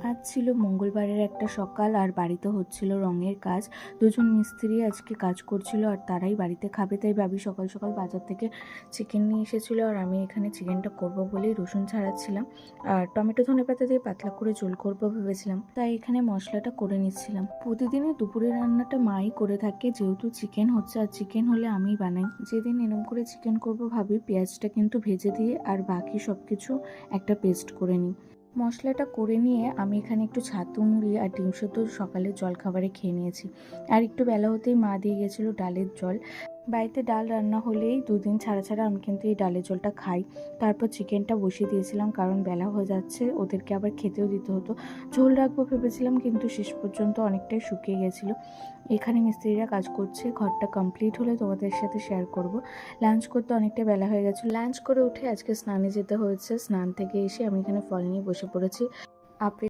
আজ ছিল মঙ্গলবারের একটা সকাল আর বাড়িতে হচ্ছিল রঙের কাজ। দুজন মিস্ত্রি আজকে কাজ করছিল আর তারাই বাড়িতে খাবে, তাই ভাবি সকাল সকাল বাজার থেকে চিকেন নিয়ে এসেছিলো। আর আমি এখানে চিকেনটা করব বলেই রসুন ছাড়াচ্ছিলাম আর টমেটো ধনেপাতা দিয়ে পাতলা করে ঝোল করবো ভেবেছিলাম, তাই এখানে মশলাটা করে নিচ্ছিলাম। প্রতিদিনই দুপুরের রান্নাটা মাই করে থাকে, যেহেতু চিকেন হচ্ছে আর চিকেন হলে আমিই বানাই। যেদিন এরম করে চিকেন করব ভাবি পেঁয়াজটা কিন্তু ভেজে দিয়ে আর বাকি সব কিছু একটা পেস্ট করে নিই। মশলাটা করে নিয়ে আমি এখানে একটু ছাতু মুড়ি আর ডিম সেদ্ধ সকালের জলখাবারে খেয়ে নিয়েছি। আর একটু বেলা হতেই মা দিয়ে গেছিলো ডালের জল। বাড়িতে ডাল রান্না হলেই দুদিন ছাড়া ছাড়া আমি কিন্তু এই ডালের জলটা খাই। তারপর চিকেনটা বসিয়ে দিয়েছিলাম, কারণ বেলা হয়ে যাচ্ছে, ওদেরকে আবার খেতেও দিতে হতো। ঝোল রাখবো ভেবেছিলাম, কিন্তু শেষ পর্যন্ত অনেকটাই শুকিয়ে গেছিলো। এখানে মিস্ত্রিরা কাজ করছে, ঘরটা কমপ্লিট হলে তোমাদের সাথে শেয়ার করব। লাঞ্চ করতে অনেকটা বেলা হয়ে গেছিলো। লাঞ্চ করে উঠে আজকে স্নানে যেতে হয়েছে। স্নান থেকে এসে আমি এখানে ফল নিয়ে বসে পড়েছি। আপেল